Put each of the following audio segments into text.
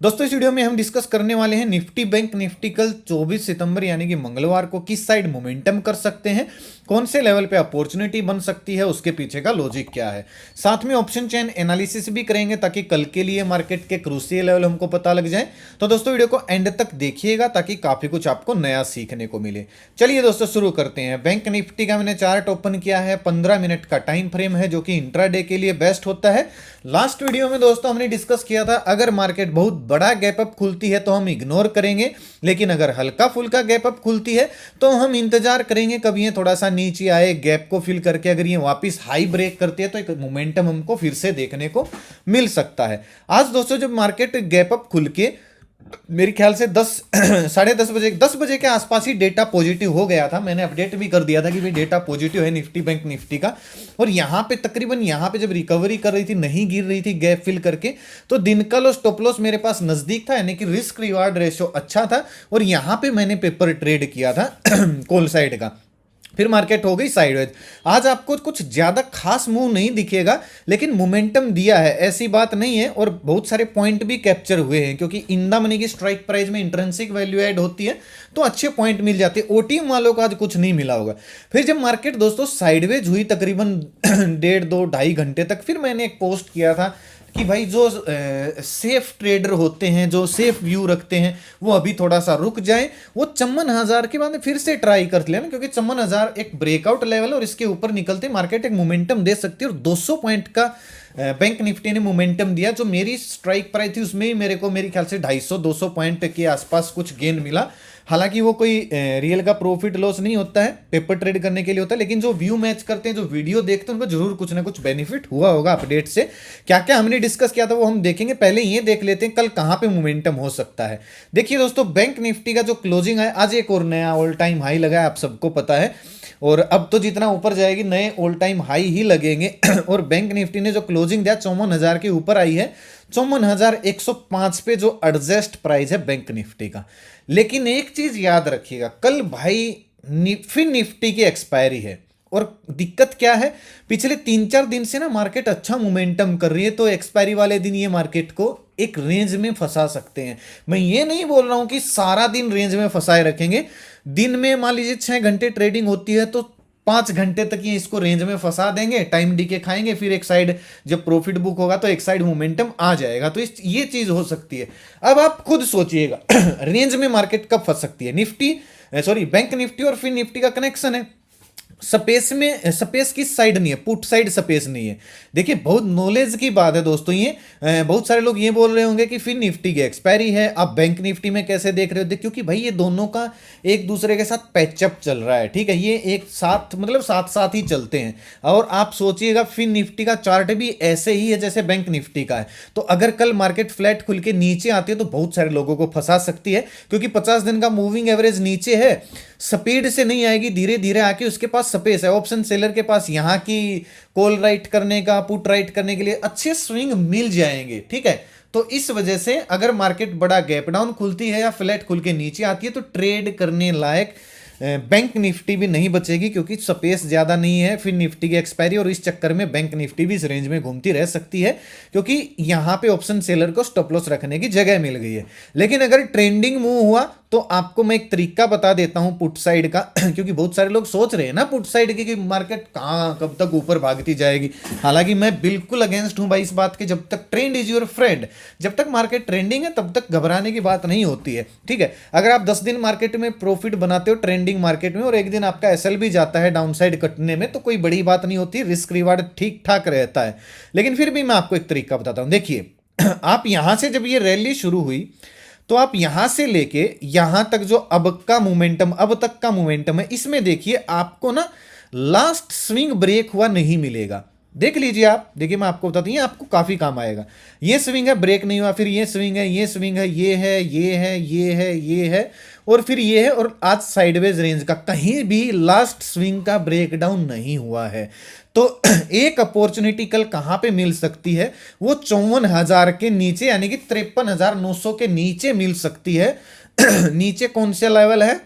दोस्तों इस वीडियो में हम डिस्कस करने वाले हैं निफ्टी बैंक निफ्टी कल 24 सितंबर यानी कि मंगलवार को किस साइड मोमेंटम कर सकते हैं, कौन से लेवल पे अपॉर्चुनिटी बन सकती है, उसके पीछे का लॉजिक क्या है। साथ में ऑप्शन चेन एनालिसिस भी करेंगे ताकि कल के लिए मार्केट के क्रूशियल लेवल हमको पता लग जाए। तो दोस्तों वीडियो को एंड तक देखिएगा ताकि काफी कुछ आपको नया सीखने को मिले। चलिए दोस्तों शुरू करते हैं। बैंक निफ्टी का मैंने चार्ट ओपन किया है, 15 मिनट का टाइम फ्रेम है जो कि इंट्राडे के लिए बेस्ट होता है। लास्ट वीडियो में दोस्तों हमने डिस्कस किया था अगर मार्केट बहुत बड़ा गैप अप खुलती है तो हम इग्नोर करेंगे, लेकिन अगर हल्का फुल्का गैप अप खुलती है तो हम इंतजार करेंगे कब ये थोड़ा सा नीचे आए, गैप को फिल करके अगर ये वापस हाई ब्रेक करती है तो एक मोमेंटम हमको फिर से देखने को मिल सकता है। आज दोस्तों जब मार्केट गैप अप खुल के मेरे ख्याल से 10 साढ़े 10 बजे के आसपास ही डेटा पॉजिटिव हो गया था। मैंने अपडेट भी कर दिया था कि भाई डेटा पॉजिटिव है निफ्टी बैंक निफ्टी का। और यहाँ पे तकरीबन यहाँ पे जब रिकवरी कर रही थी, नहीं गिर रही थी गैप फिल करके, तो दिन का लो स्टॉप लॉस मेरे पास नजदीक था, यानी कि रिस्क रिवार्ड रेशियो अच्छा था। और यहाँ पे मैंने पेपर ट्रेड किया था कॉल साइड का। फिर मार्केट हो गई साइडवेज। आज आपको कुछ ज्यादा खास मूव नहीं दिखेगा, लेकिन मोमेंटम दिया है, ऐसी बात नहीं है। और बहुत सारे पॉइंट भी कैप्चर हुए हैं क्योंकि इन द मनी की स्ट्राइक प्राइस में इंट्रिंसिक वैल्यू ऐड होती है तो अच्छे पॉइंट मिल जाते हैं। ओटीएम वालों को आज कुछ नहीं मिला होगा। फिर जब मार्केट दोस्तों साइडवेज हुई तकरीबन 1.5-2-2.5 घंटे तक, फिर मैंने एक पोस्ट किया था कि भाई जो सेफ ट्रेडर होते हैं, जो सेफ व्यू रखते हैं, वो अभी थोड़ा सा रुक जाए, वो 54,000 के बाद फिर से ट्राई कर लेना, क्योंकि 54,000 एक ब्रेकआउट लेवल और इसके ऊपर निकलते मार्केट एक मोमेंटम दे सकती है। और 200 पॉइंट का बैंक निफ्टी ने मोमेंटम दिया। जो मेरी स्ट्राइक प्राइस थी उसमें ही मेरे को मेरे ख्याल से 250-200 पॉइंट के आसपास कुछ गेन मिला। हालांकि वो कोई रियल का प्रॉफिट लॉस नहीं होता है, पेपर ट्रेड करने के लिए होता है, लेकिन जो व्यू मैच करते हैं, जो वीडियो देखते हैं, उनको जरूर कुछ ना कुछ बेनिफिट हुआ होगा अपडेट से। क्या क्या हमने डिस्कस किया था वो हम देखेंगे। पहले ये देख लेते हैं कल कहां पे मोमेंटम हो सकता है। देखिए दोस्तों बैंक निफ्टी का जो क्लोजिंग है, आज एक और नया ऑल टाइम हाई लगा है, आप सबको पता है। और अब तो जितना ऊपर जाएगी नए ऑल टाइम हाई ही लगेंगे। और बैंक निफ्टी ने जो क्लोजिंग दिया 54,000 के ऊपर आई है, 54,105 पे जो एडजस्ट प्राइस है बैंक निफ्टी का। लेकिन एक चीज याद रखिएगा, कल भाई फिर निफ्टी की एक्सपायरी है। और दिक्कत क्या है, पिछले 3-4 दिन से ना मार्केट अच्छा मोमेंटम कर रही है, तो एक्सपायरी वाले दिन ये मार्केट को एक रेंज में फंसा सकते हैं। मैं ये नहीं बोल रहा हूं कि सारा दिन रेंज में फंसाए रखेंगे। दिन में मान लीजिए 6 घंटे ट्रेडिंग होती है तो 5 घंटे तक ये इसको रेंज में फंसा देंगे, टाइम डी के खाएंगे, फिर एक साइड जब प्रॉफिट बुक होगा तो एक साइड मोमेंटम आ जाएगा। तो ये चीज हो सकती है। अब आप खुद सोचिएगा रेंज में मार्केट कब फंस सकती है। बैंक निफ्टी और फिर निफ्टी का कनेक्शन है। स्पेस किस साइड नहीं है, पुट साइड स्पेस नहीं है। देखिए बहुत नॉलेज की बात है दोस्तों ये। बहुत सारे लोग ये बोल रहे होंगे कि फिर निफ्टी की एक्सपायरी है, आप बैंक निफ्टी में कैसे देख रहे हो। क्योंकि भाई ये दोनों का एक दूसरे के साथ पैचअप चल रहा है, ठीक है। ये एक साथ मतलब साथ साथ ही चलते हैं। और आप सोचिएगा फिर निफ्टी का चार्ट भी ऐसे ही है जैसे बैंक निफ्टी का है। तो अगर कल मार्केट फ्लैट खुल के नीचे आती है तो बहुत सारे लोगों को फंसा सकती है, क्योंकि 50 दिन का मूविंग एवरेज नीचे है, स्पीड से नहीं आएगी, धीरे धीरे आके उसके पास स्पेस है। ऑप्शन सेलर के पास यहाँ की कॉल राइट करने का, पुट राइट करने के लिए अच्छे स्विंग मिल जाएंगे, ठीक है। तो इस वजह से अगर मार्केट बड़ा गैप डाउन खुलती है या फ्लैट खुल के नीचे आती है तो ट्रेड करने लायक बैंक निफ्टी भी नहीं बचेगी, क्योंकि स्पेस ज्यादा नहीं है फिर निफ्टी की एक्सपायरी। और इस चक्कर में बैंक निफ्टी भी इस रेंज में घूमती रह सकती है, क्योंकि यहां पे ऑप्शन सेलर को स्टॉप लॉस रखने की जगह मिल गई है। लेकिन अगर ट्रेंडिंग मूव हुआ तो आपको मैं एक तरीका बता देता हूं पुट साइड का। क्योंकि बहुत सारे लोग सोच रहे हैं ना पुट साइड की कि मार्केट कहां कब तक ऊपर भागती जाएगी। हालांकि मैं बिल्कुल अगेंस्ट हूं भाई इस बात के। जब तक ट्रेंड इज योर फ्रेंड, जब तक मार्केट ट्रेंडिंग है तब तक घबराने की बात नहीं होती है, ठीक है। अगर आप 10 दिन मार्केट में प्रॉफिट बनाते हो ट्रेंडिंग मार्केट में और एक दिन आपका एसएल भी जाता है डाउनसाइड कटने में, तो कोई बड़ी बात नहीं होती, रिस्क रिवार्ड ठीक ठाक रहता है। लेकिन फिर भी मैं आपको एक तरीका बताता हूं। देखिए आप यहां से जब ये रैली शुरू हुई तो आप यहां से लेके यहां तक जो अब तक का मोमेंटम है, इसमें देखिए आपको ना लास्ट स्विंग ब्रेक हुआ नहीं मिलेगा। देख लीजिए आप, देखिए मैं आपको बताती हूँ, आपको काफी काम आएगा। ये स्विंग है, ब्रेक नहीं हुआ, फिर ये स्विंग है, ये स्विंग है, ये है, ये है, ये है, ये है, और फिर ये है। और आज साइडवेज रेंज का कहीं भी लास्ट स्विंग का ब्रेकडाउन नहीं हुआ है। तो एक अपॉर्चुनिटी कल कहां पे मिल सकती है, वो 54,000 के नीचे यानी कि 53,900 के नीचे मिल सकती है। नीचे कौन सा लेवल है,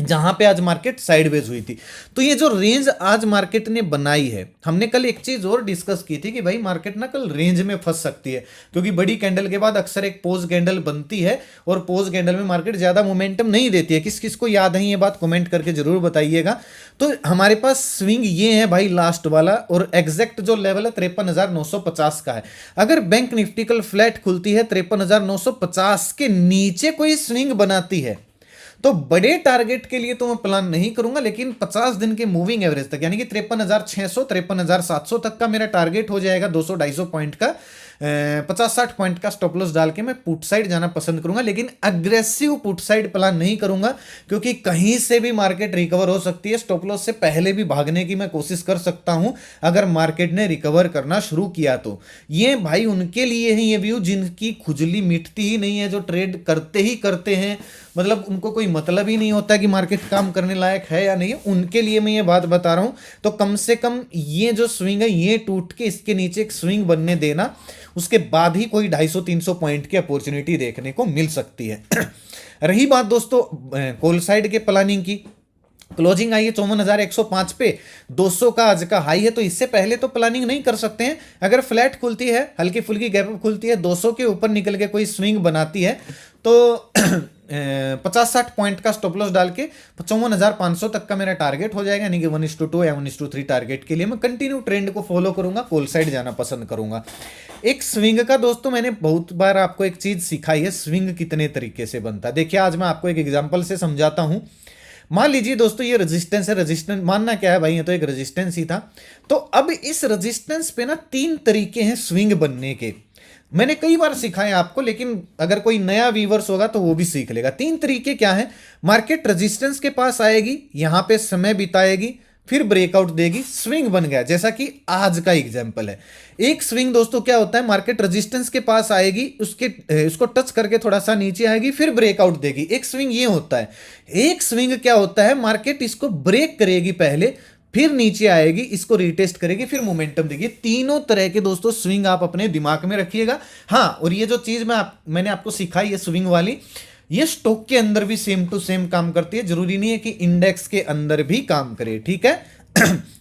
जहां पे आज मार्केट साइडवेज हुई थी। तो ये जो रेंज आज मार्केट ने बनाई है, हमने कल एक चीज और डिस्कस की थी कि भाई मार्केट ना कल रेंज में फंस सकती है, क्योंकि बड़ी कैंडल के बाद अक्सर एक पोज कैंडल बनती है और पोज कैंडल में मार्केट ज्यादा मोमेंटम नहीं देती है। किस किस को याद है ये बात कमेंट करके जरूर बताइएगा। तो हमारे पास स्विंग ये है भाई लास्ट वाला, और एग्जैक्ट जो लेवल है 53,950 का है। अगर बैंक निफ्टी कल फ्लैट खुलती है 53,950 के नीचे कोई स्विंग बनाती है तो बड़े टारगेट के लिए तो मैं प्लान नहीं करूंगा, लेकिन 50 दिन के मूविंग एवरेज तक यानी कि 53,600 53,700 तक का मेरा टारगेट हो जाएगा 200-250 पॉइंट का। 50-60 पॉइंट का स्टॉप लॉस डाल के मैं पुट साइड जाना पसंद करूंगा, लेकिन अग्रेसिव पुट साइड प्लान नहीं करूंगा, क्योंकि कहीं से भी मार्केट रिकवर हो सकती है। स्टॉप लॉस से पहले भी भागने की मैं कोशिश कर सकता हूं अगर मार्केट ने रिकवर करना शुरू किया तो। ये भाई उनके लिए है ये व्यू जिनकी खुजली मिटती ही नहीं है, जो ट्रेड करते ही करते हैं, मतलब उनको कोई मतलब ही नहीं होता कि मार्केट काम करने लायक है या नहीं, उनके लिए मैं ये बात बता रहा हूं। तो कम से कम ये जो स्विंग है ये टूट के इसके नीचे एक स्विंग बनने देना, उसके बाद ही कोई 250-300 पॉइंट की अपॉर्चुनिटी देखने को मिल सकती है। रही बात दोस्तों कॉल साइड के प्लानिंग की, क्लोजिंग आई है 54,105 पे, 200 का आज का हाई है, तो इससे पहले तो प्लानिंग नहीं कर सकते हैं। अगर फ्लैट खुलती है, हल्की फुल्की गैप अप खुलती है, 200 के ऊपर निकल के कोई स्विंग बनाती है तो 50-60 पॉइंट का स्टॉप लॉस डाल के 55,500 तक का मेरा टारगेट हो जाएगा, यानी कि 1:2 या 1:3 टारगेट के लिए मैं कंटिन्यू ट्रेंड को फॉलो करूंगा, कॉल साइड जाना पसंद करूंगा। एक स्विंग का दोस्तों मैंने बहुत बार आपको एक चीज सिखाई है, स्विंग कितने तरीके से बनता है। देखिए आज मैं आपको एक एग्जांपल से समझाता हूं। मान लीजिए दोस्तों ये रेजिस्टेंस है, रेजिस्टेंस मानना क्या है भाई, ये तो एक रेजिस्टेंस ही था। तो अब इस रेजिस्टेंस पे ना 3 तरीके हैं स्विंग बनने के, मैंने कई बार सिखाया आपको, लेकिन अगर कोई नया व्यूअर्स होगा तो वो भी सीख लेगा। 3 तरीके क्या है, मार्केट रेजिस्टेंस के पास आएगी, यहां पे समय बिताएगी, फिर ब्रेकआउट देगी, स्विंग बन गया, जैसा कि आज का एग्जांपल है। एक स्विंग दोस्तों क्या होता है, मार्केट रेजिस्टेंस के पास आएगी, उसको टच करके थोड़ा सा नीचे आएगी, फिर ब्रेकआउट देगी, एक स्विंग ये होता है। एक स्विंग क्या होता है, मार्केट इसको ब्रेक करेगी पहले, फिर नीचे आएगी, इसको रीटेस्ट करेगी, फिर मोमेंटम देगी। तीनों तरह के दोस्तों स्विंग आप अपने दिमाग में रखिएगा। हाँ, और ये जो चीज मैंने आपको सिखाई है स्विंग वाली, ये स्टॉक के अंदर भी सेम टू सेम काम करती है, जरूरी नहीं है कि इंडेक्स के अंदर भी काम करे, ठीक है।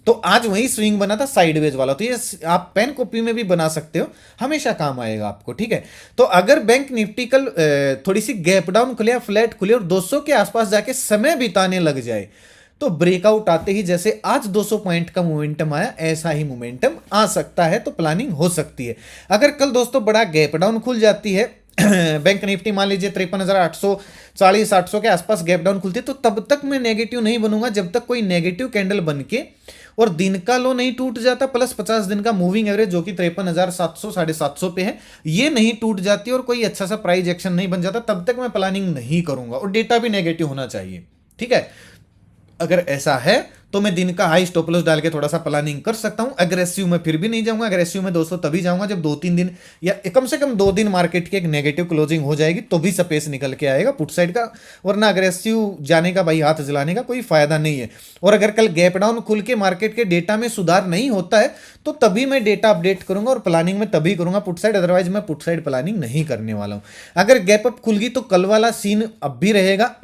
तो आज वही स्विंग बना था साइडवेज वाला, तो ये आप पेन कॉपी में भी बना सकते हो, हमेशा काम आएगा आपको, ठीक है। तो अगर बैंक निफ्टी कल थोड़ी सी गैप डाउन खुले या फ्लैट खुले और 200 के आसपास जाके समय बिताने लग जाए, तो ब्रेकआउट आते ही जैसे आज 200 पॉइंट का मोमेंटम आया, ऐसा ही मोमेंटम आ सकता है, तो प्लानिंग हो सकती है। अगर कल दोस्तों बड़ा गैप डाउन खुल जाती है बैंक निफ्टी मान लीजिए 53,840-800 के आसपास गैप डाउन खुलती है, तो तब तक मैं नेगेटिव नहीं बनूंगा जब तक कोई नेगेटिव कैंडल बन के और दिन का लो नहीं टूट जाता, प्लस 50 दिन का मूविंग एवरेज जो कि 53,700 750 पे है, ये नहीं टूट जाती और कोई अच्छा सा प्राइस एक्शन नहीं बन जाता, तब तक मैं प्लानिंग नहीं करूंगा। और डेटा भी नेगेटिव होना चाहिए, ठीक है। अगर ऐसा है तो मैं दिन का हाई स्टॉप लॉस डाल के थोड़ा सा प्लानिंग कर सकता हूं। अग्रेसिव में फिर भी नहीं जाऊंगा, अग्रेसिव में दोस्तों तभी जाऊंगा जब 2-3 दिन या कम से कम 2 दिन मार्केट की एक नेगेटिव क्लोजिंग हो जाएगी, तो भी स्पेस निकल के आएगा पुट साइड का, वरना अग्रेसिव जाने का भाई हाथ जलाने का कोई फायदा नहीं है। और अगर कल गैप डाउन खुल के मार्केट के डेटा में सुधार नहीं होता है तो तभी मैं डेटा अपडेट करूंगा और प्लानिंग में तभी करूंगा पुट साइड, अदरवाइज मैं पुट साइड प्लानिंग नहीं करने वाला हूं। अगर गैप अप खुल गई तो कल वाला सीन अब भी रहेगा।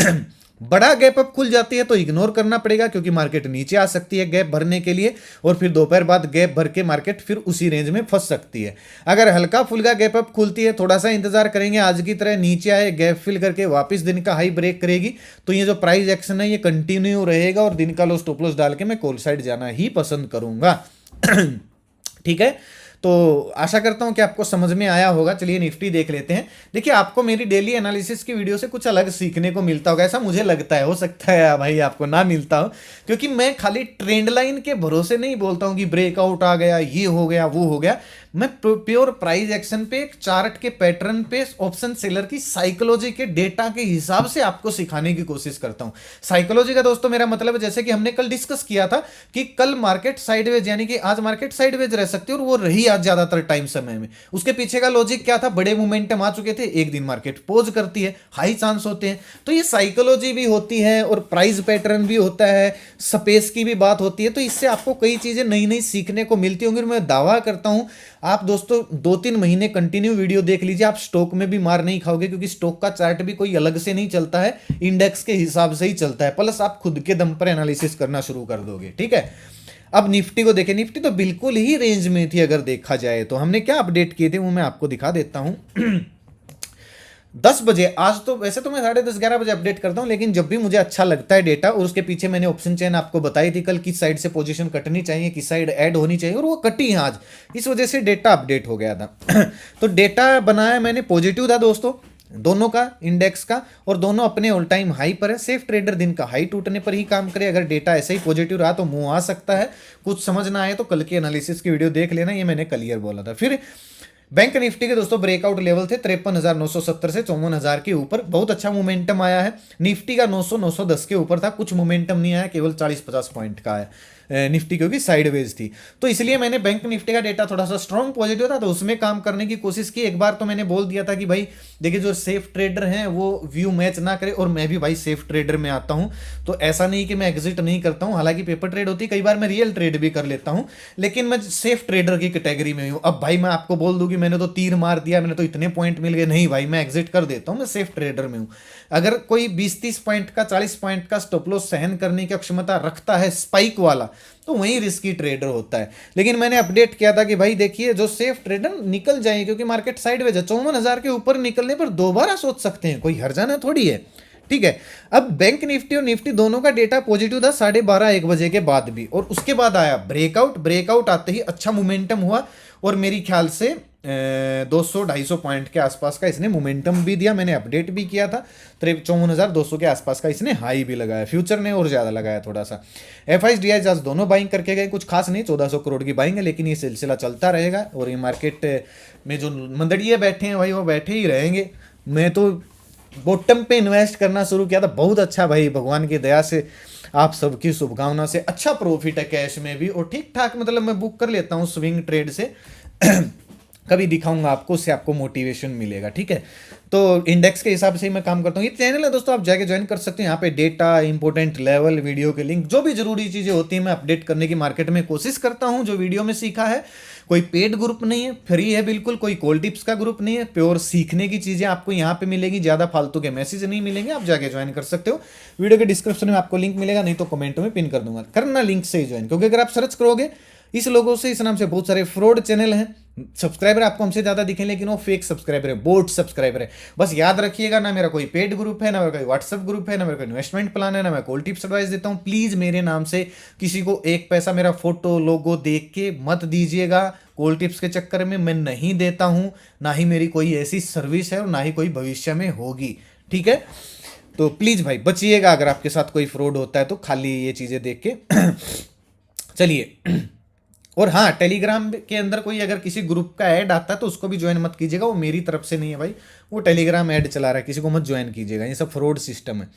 बड़ा गैप अप खुल जाती है तो इग्नोर करना पड़ेगा, क्योंकि मार्केट नीचे आ सकती है गैप भरने के लिए, और फिर दोपहर बाद गैप भर के मार्केट फिर उसी रेंज में फंस सकती है। अगर हल्का फुल्का गैप अप खुलती है, थोड़ा सा इंतजार करेंगे, आज की तरह नीचे आए, गैप फिल करके वापस दिन का हाई ब्रेक करेगी, तो ये जो प्राइस एक्शन है ये कंटिन्यू रहेगा और दिन का लो स्टॉप लॉस डाल के मैं कॉल साइड जाना ही पसंद करूंगा। ठीक है, तो आशा करता हूं कि आपको समझ में आया होगा। चलिए निफ्टी देख लेते हैं। देखिए आपको मेरी डेली एनालिसिस की वीडियो से कुछ अलग सीखने को मिलता होगा, ऐसा मुझे लगता है, हो सकता है भाई आपको ना मिलता हो, क्योंकि मैं खाली ट्रेंड लाइन के भरोसे नहीं बोलता हूं कि ब्रेकआउट आ गया, ये हो गया, वो हो गया। मैं प्योर प्राइस एक्शन पे, एक चार्ट के पैटर्न पे, ऑप्शन सेलर की साइकोलॉजी के डेटा के हिसाब से आपको सिखाने की कोशिश करता हूं। साइकोलॉजी का दोस्तों मेरा मतलब है, जैसे कि हमने कल डिस्कस किया था कि कल मार्केट साइडवेज, यानी कि आज मार्केट साइडवेज रह सकती है और वो रही आज ज्यादातर टाइम समय में। उसके पीछे का लॉजिक क्या था, बड़े मोमेंटम आ चुके थे, एक दिन मार्केट पोज करती है, हाई चांस होते हैं। तो ये साइकोलॉजी भी होती है और प्राइस पैटर्न भी होता है, स्पेस की भी बात होती है, तो इससे आपको कई चीजें नई नई सीखने को मिलती होंगी। मैं दावा करता हूं आप दोस्तों 2-3 महीने कंटिन्यू वीडियो देख लीजिए, आप स्टॉक में भी मार नहीं खाओगे, क्योंकि स्टॉक का चार्ट भी कोई अलग से नहीं चलता है, इंडेक्स के हिसाब से ही चलता है, प्लस आप खुद के दम पर एनालिसिस करना शुरू कर दोगे। ठीक है, अब निफ्टी को देखें, निफ्टी तो बिल्कुल ही रेंज में थी अगर देखा जाए तो। हमने क्या अपडेट किए थे वो मैं आपको दिखा देता हूं। 10 बजे, आज तो वैसे तो मैं 10:30-11 बजे अपडेट करता हूं, लेकिन जब भी मुझे अच्छा लगता है डेटा, और उसके पीछे मैंने ऑप्शन चेन आपको बताई थी कल, किस साइड से पोजीशन कटनी चाहिए, किस साइड ऐड होनी चाहिए, और वो कटी है आज, इस वजह से डेटा अपडेट हो गया था। तो डेटा बनाया मैंने, पॉजिटिव था दोस्तों दोनों का, इंडेक्स का, और दोनों अपने ऑल टाइम हाई पर है। सेफ ट्रेडर दिन का हाई टूटने पर ही काम करे, अगर डेटा ऐसे ही पॉजिटिव रहा तो मुंह आ सकता है। कुछ समझ ना आए तो कल की एनालिसिस की वीडियो देख लेना, ये मैंने क्लियर बोला था। फिर बैंक निफ्टी के दोस्तों ब्रेकआउट लेवल थे 53,970 से 54,000 के ऊपर, बहुत अच्छा मोमेंटम आया है। निफ्टी का 900-910 के ऊपर था, कुछ मोमेंटम नहीं आया, केवल 40-50 पॉइंट का है निफ्टी, क्योंकि साइडवेज थी। तो इसलिए मैंने बैंक निफ्टी का डेटा थोड़ा सा स्ट्रॉन्ग पॉजिटिव था तो उसमें काम करने की कोशिश की। एक बार तो मैंने बोल दिया था कि भाई देखिए, जो सेफ ट्रेडर हैं वो व्यू मैच ना करे, और मैं भी भाई सेफ ट्रेडर में आता हूं, तो ऐसा नहीं कि मैं एग्जिट नहीं करता हूं, हालांकि पेपर ट्रेड होती है, कई बार मैं रियल ट्रेड भी कर लेता हूं, लेकिन मैं सेफ ट्रेडर की कैटेगरी में हूं। अब भाई मैं आपको बोल दूं कि मैंने तो तीर मार दिया, मैंने तो इतने पॉइंट मिल गए, नहीं भाई, मैं एग्जिट कर देता हूं, मैं सेफ ट्रेडर में हूं। अगर कोई 20-30 पॉइंट का, 40 पॉइंट का स्टॉप लॉस सहन करने की क्षमता रखता है स्पाइक वाला, तो वही रिस्की ट्रेडर होता है। लेकिन मैंने अपडेट किया था कि भाई देखिए, जो सेफ ट्रेडर निकल जाए, क्योंकि मार्केट साइडवेज है, 54,000 के ऊपर निकलने पर दोबारा सोच सकते हैं, कोई हर्जाना थोड़ी है। ठीक है, अब बैंक निफ्टी और निफ्टी दोनों का डेटा पॉजिटिव था 12:30-1 बजे के बाद भी, और उसके बाद आया ब्रेकआउट। ब्रेकआउट आते ही अच्छा मोमेंटम हुआ, और मेरी ख्याल से 200-250 पॉइंट के आसपास का इसने मोमेंटम भी दिया, मैंने अपडेट भी किया था। 54,200 के आसपास का इसने हाई भी लगाया, फ्यूचर ने और ज़्यादा लगाया थोड़ा सा। एफआईज डीआईज आज दोनों बाइंग करके गए, कुछ खास नहीं, 1400 करोड़ की बाइंग है, लेकिन ये सिलसिला चलता रहेगा, और ये मार्केट में जो मंदड़िए बैठे हैं भाई, वो बैठे ही रहेंगे। मैं तो बॉटम पे इन्वेस्ट करना शुरू किया था, बहुत अच्छा भाई, भगवान की दया से, आप सबकी शुभकामना से अच्छा प्रॉफिट है कैश में भी, और ठीक ठाक मतलब मैं बुक कर लेता हूँ स्विंग ट्रेड से। कभी दिखाऊंगा आपको, उससे आपको मोटिवेशन मिलेगा। ठीक है, तो इंडेक्स के हिसाब से ही मैं काम करता हूँ। ये चैनल है दोस्तों, आप जाके ज्वाइन कर सकते हैं, यहाँ पे डेटा, इंपॉर्टेंट लेवल, वीडियो के लिंक, जो भी जरूरी चीज़ें होती हैं मैं अपडेट करने की मार्केट में कोशिश करता हूँ। जो वीडियो में सीखा है, कोई पेड ग्रुप नहीं है, फ्री है बिल्कुल, कोई कॉल टिप्स का ग्रुप नहीं है, प्योर सीखने की चीज़ें आपको यहाँ पे मिलेगी, ज़्यादा फालतू के मैसेज नहीं मिलेंगे, आप जाके ज्वाइन कर सकते हो। वीडियो के डिस्क्रिप्शन में आपको लिंक मिलेगा, नहीं तो कमेंट में पिन कर दूंगा, करना लिंक से ही ज्वाइन, क्योंकि अगर आप सर्च करोगे इस लोगों से, इस नाम से बहुत सारे फ्रॉड चैनल हैं, सब्सक्राइबर आपको हमसे ज़्यादा दिखें, लेकिन वो फेक सब्सक्राइबर है, बोट सब्सक्राइबर है। बस याद रखिएगा, ना मेरा कोई पेड ग्रुप है, ना मेरा कोई व्हाट्सएप ग्रुप है, ना मेरा कोई इन्वेस्टमेंट प्लान है, ना मैं कॉल टिप्स एडवाइस देता हूँ। प्लीज़ मेरे नाम से किसी को एक पैसा मेरा फोटो लोगो देख के मत दीजिएगा, कॉल टिप्स के चक्कर में मैं नहीं देता हूँ, ना ही मेरी कोई ऐसी सर्विस है, और ना ही कोई भविष्य में होगी। ठीक है, तो प्लीज़ भाई बचिएगा, अगर आपके साथ कोई फ्रॉड होता है तो, खाली ये चीज़ें देख के। चलिए, और हाँ, टेलीग्राम के अंदर कोई अगर किसी ग्रुप का ऐड आता है तो उसको भी ज्वाइन मत कीजिएगा, वो मेरी तरफ से नहीं है भाई, वो टेलीग्राम ऐड चला रहा है, किसी को मत ज्वाइन कीजिएगा, ये सब फ्रॉड सिस्टम है।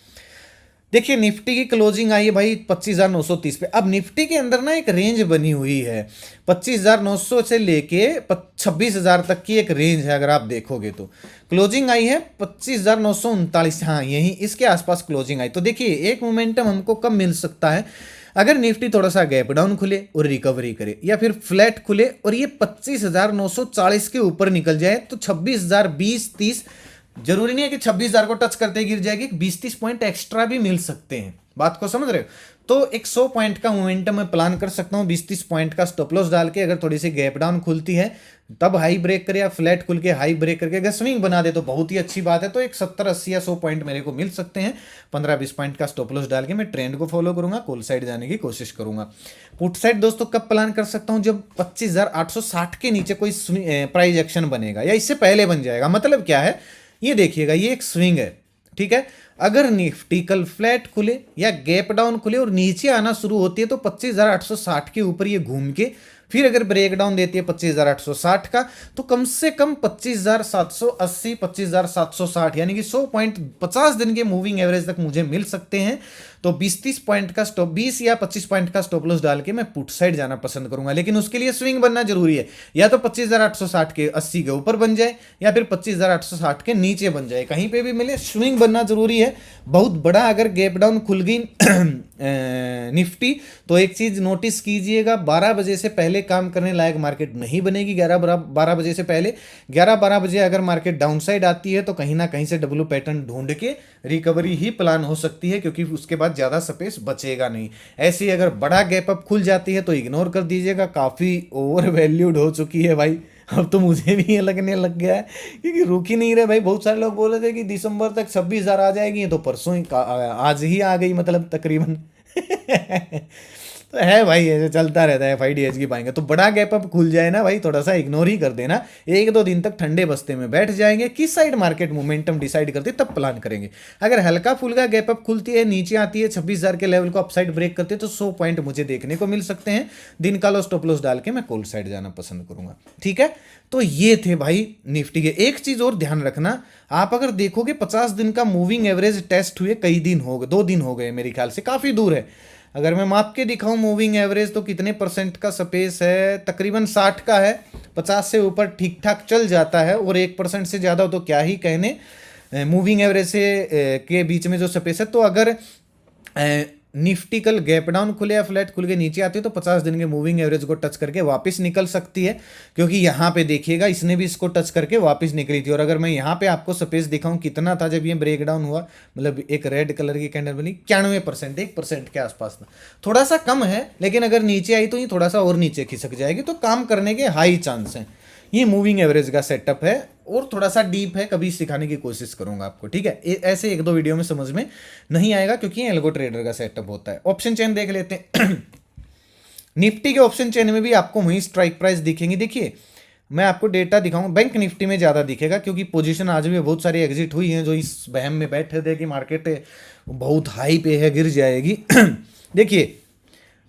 देखिए, निफ्टी की क्लोजिंग आई है भाई 25,930 पे। अब निफ्टी के अंदर ना एक रेंज बनी हुई है, 25,900 से लेके 26,000 तक की एक रेंज है, अगर आप देखोगे तो। क्लोजिंग आई है 25,939, हाँ यही इसके आसपास क्लोजिंग आई। तो देखिए, एक मोमेंटम हमको कब मिल सकता है, अगर निफ्टी थोड़ा सा गैप डाउन खुले और रिकवरी करे, या फिर फ्लैट खुले और ये 25,940 के ऊपर निकल जाए, तो 26,000, 20-30, जरूरी नहीं है कि 26,000 को टच करते गिर जाएगी, 20-30 पॉइंट एक्स्ट्रा भी मिल सकते हैं, बात को समझ रहे हो। तो एक 100 पॉइंट का मोमेंटम मैं प्लान कर सकता हूँ, 20-30 पॉइंट का स्टॉप लॉस डाल के। अगर थोड़ी सी गैप डाउन खुलती है तब हाई ब्रेक करे, या फ्लैट खुल के हाई ब्रेक करके अगर स्विंग बना दे तो बहुत ही अच्छी बात है। तो एक 70-80 या 100 पॉइंट मेरे को मिल सकते हैं, 15-20 पॉइंट का स्टॉप लॉस डाल के मैं ट्रेंड को फॉलो करूंगा, कॉल साइड जाने की कोशिश करूंगा। पुट साइड दोस्तों कब प्लान कर सकता हूं, जब 25,860 के नीचे कोई प्राइस एक्शन बनेगा, या इससे पहले बन जाएगा। मतलब क्या है, ये देखिएगा, ये एक स्विंग है, ठीक है। अगर निफ्टी कल फ्लैट खुले या गैप डाउन खुले और नीचे आना शुरू होती है, तो 25,860 के ऊपर ये घूम के फिर अगर ब्रेक डाउन देती है 25,860 का, तो कम से कम 25,780, 25,760, यानी कि 100 पॉइंट 50 दिन के मूविंग एवरेज तक मुझे मिल सकते हैं। तो 20-30 पॉइंट का स्टॉप, 20 या 25 पॉइंट का स्टॉप लॉस डाल के मैं पुट साइड जाना पसंद करूंगा, लेकिन उसके लिए स्विंग बनना जरूरी है। या तो 25,860 के 80 के ऊपर बन जाए या फिर 25,860 के नीचे बन जाए, कहीं पे भी मिले स्विंग बनना जरूरी है। बहुत बड़ा अगर गैप डाउन खुल गई निफ्टी तो एक चीज नोटिस कीजिएगा, 12 बजे से पहले काम करने लायक मार्केट नहीं बनेगी। 11-12 बजे से पहले 11-12 बजे अगर मार्केट डाउन साइड आती है तो कहीं ना कहीं से डब्ल्यू पैटर्न ढूंढ के रिकवरी ही प्लान हो सकती है, क्योंकि उसके बाद ज्यादा स्पेस बचेगा नहीं। ऐसे ही अगर बड़ा गैप अप खुल जाती है तो इग्नोर कर दीजिएगा, काफी ओवर वैल्यूड हो चुकी है भाई। अब तो मुझे भी ये लगने लग गया है, क्योंकि रुक ही नहीं रहे भाई। बहुत सारे लोग बोल रहे थे कि दिसंबर तक 26,000 आ जाएगी, तो परसों ही आज ही आ गई मतलब तकरीबन। तो है भाई, ऐसे चलता रहता है, FIDH की पाएंगे तो बड़ा गैप अप खुल जाए ना भाई, थोड़ा सा इग्नोर ही कर देना। 1-2 दिन तक ठंडे बस्ते में बैठ जाएंगे, किस साइड मार्केट मोमेंटम डिसाइड करते तब प्लान करेंगे। अगर हल्का फुल्का गैप अप खुलती है, नीचे आती है, 26,000 के लेवल को अपसाइड ब्रेक करते हैं तो 100 पॉइंट मुझे देखने को मिल सकते हैं। दिन का लो स्टॉप लॉस डाल के मैं कोल्ड साइड जाना पसंद करूंगा, ठीक है। तो ये थे भाई निफ्टी के। एक चीज और ध्यान रखना, आप अगर देखोगे 50 दिन का मूविंग एवरेज टेस्ट हुए कई दिन हो गए, 2 दिन हो गए मेरे ख्याल से, काफी दूर है। अगर मैं माप के दिखाऊं मूविंग एवरेज तो कितने परसेंट का स्पेस है, तकरीबन 60 का है। 50 से ऊपर ठीक ठाक चल जाता है, और 1% से ज़्यादा हो तो क्या ही कहने। मूविंग एवरेज से के बीच में जो स्पेस है, तो अगर निफ्टी कल गैप डाउन खुले या फ्लैट खुल के नीचे आती है तो 50 दिन के मूविंग एवरेज को टच करके वापस निकल सकती है, क्योंकि यहाँ पे देखिएगा इसने भी इसको टच करके वापस निकली थी। और अगर मैं यहाँ पे आपको स्पेस दिखाऊं कितना था जब ये ब्रेक डाउन हुआ, मतलब एक रेड कलर की कैंडल बनी, 91%, 1% के आसपास था, थोड़ा सा कम है। लेकिन अगर नीचे आई तो ये थोड़ा सा और नीचे खिसक जाएगी, तो काम करने के हाई चांस हैं। ये मूविंग एवरेज का सेटअप है, और थोड़ा सा डीप है, कभी सिखाने की कोशिश करूंगा आपको, ठीक है। ऐसे 1-2 वीडियो में समझ में नहीं आएगा, क्योंकि ये एल्गो ट्रेडर का सेटअप होता है। ऑप्शन चेन देख लेते हैं। निफ्टी के ऑप्शन चेन में भी आपको वही स्ट्राइक प्राइस दिखेंगी। देखिए मैं आपको डेटा दिखाऊंगा, बैंक निफ्टी में ज़्यादा दिखेगा, क्योंकि पोजीशन आज भी बहुत सारी एग्जिट हुई हैं जो इस बहम में बैठे थे कि मार्केट बहुत हाई पे है, गिर जाएगी। देखिए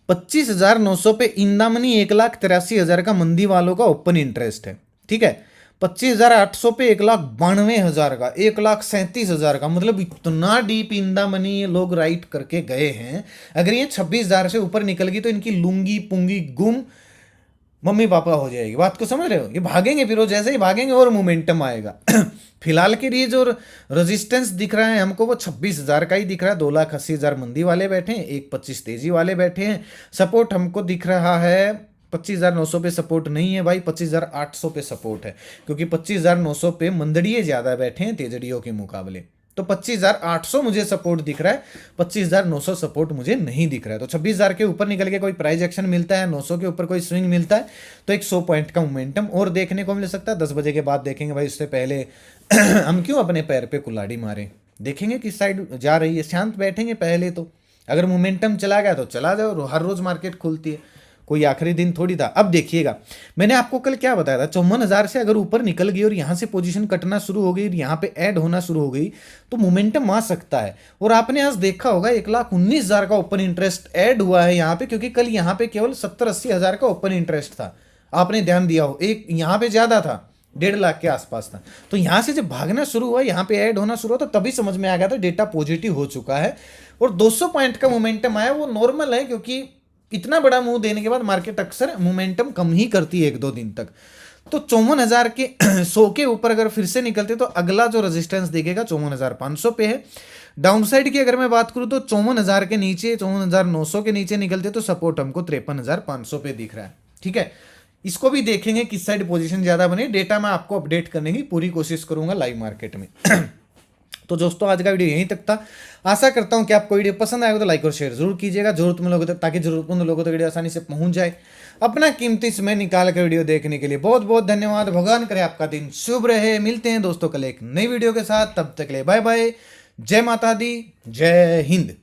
25,900 पे इंदामनी 1,83,000 का मंदी वालों का ओपन इंटरेस्ट है, ठीक है। 25,800 पे 1,92,000 का, 1,37,000 का, मतलब इतना डीप इंदामनी ये लोग राइट करके गए हैं। अगर ये 26,000 से ऊपर निकल गई तो इनकी लुंगी पुंगी गुम मम्मी पापा हो जाएगी। बात को समझ रहे हो, ये भागेंगे, फिर वो जैसे ही भागेंगे और मोमेंटम आएगा। फिलहाल के लिए जो रेजिस्टेंस दिख रहा है हमको वो 26,000 का ही दिख रहा है। 2,80,000 मंदी वाले बैठे हैं, 1,25 तेजी वाले बैठे हैं। सपोर्ट हमको दिख रहा है 25,900 पे सपोर्ट नहीं है भाई, 25,800 पे सपोर्ट है, क्योंकि 25,900 पे मंदड़िए ज्यादा बैठे हैं तेजड़ियों के मुकाबले। तो 25,800 मुझे सपोर्ट दिख रहा है, 25,900 सपोर्ट मुझे नहीं दिख रहा है। तो 26,000 के ऊपर निकल के कोई प्राइस एक्शन मिलता है, 900 के ऊपर कोई स्विंग मिलता है, तो एक 100 पॉइंट का मोमेंटम और देखने को मिल सकता है। 10 बजे के बाद देखेंगे भाई, उससे पहले हम क्यों अपने पैर पे कुल्हाड़ी मारें, देखेंगे किस साइड जा रही है, शांत बैठेंगे पहले। तो अगर मोमेंटम चला गया तो चला जाओ, हर रोज मार्केट खुलती है, कोई आखिरी दिन थोड़ी था। अब देखिएगा मैंने आपको कल क्या बताया था, 54,000 से अगर ऊपर निकल गई और यहाँ से पोजीशन कटना शुरू हो गई और यहाँ पे ऐड होना शुरू हो गई तो मोमेंटम आ सकता है। और आपने आज देखा होगा 1,19,000 का ओपन इंटरेस्ट ऐड हुआ है यहाँ पे, क्योंकि कल यहाँ पे केवल 70-80 हज़ार का ओपन इंटरेस्ट था। आपने ध्यान दिया हो, एक यहाँ पे ज्यादा था, 1.5 लाख के आसपास था। तो यहाँ से जब भागना शुरू हुआ, यहाँ पे ऐड होना शुरू हुआ, तो तभी समझ में आ गया था डेटा पॉजिटिव हो चुका है। और 200 पॉइंट का मोमेंटम आया, वो नॉर्मल है, क्योंकि इतना बड़ा मूव देने के बाद मार्केट अक्सर मोमेंटम कम ही करती है 1-2 दिन तक। तो 54,000 के 100 के ऊपर अगर फिर से निकलते तो अगला जो रेजिस्टेंस देखेगा 54,500 पे है। डाउन साइड की अगर मैं बात करूं तो 54,000 के नीचे, 54,900 के नीचे निकलते तो सपोर्ट हमको 53,500 पे दिख रहा है, ठीक है। इसको भी देखेंगे किस साइड पोजीशन ज्यादा बने, डेटा मैं आपको अपडेट करने की पूरी कोशिश करूंगा लाइव मार्केट में। तो दोस्तों आज का वीडियो यहीं तक था। आशा करता हूं कि आपको वीडियो पसंद आएगा तो लाइक और शेयर जरूर कीजिएगा जरूरतमंद लोगों तक, ताकि जरूरतमंद लोगों तक वीडियो आसानी से पहुंच जाए। अपना कीमती समय निकाल कर वीडियो देखने के लिए बहुत बहुत धन्यवाद। भगवान करे आपका दिन शुभ रहे। मिलते हैं दोस्तों कल एक नई वीडियो के साथ, तब तक के लिए बाय बाय। जय माता दी, जय हिंद।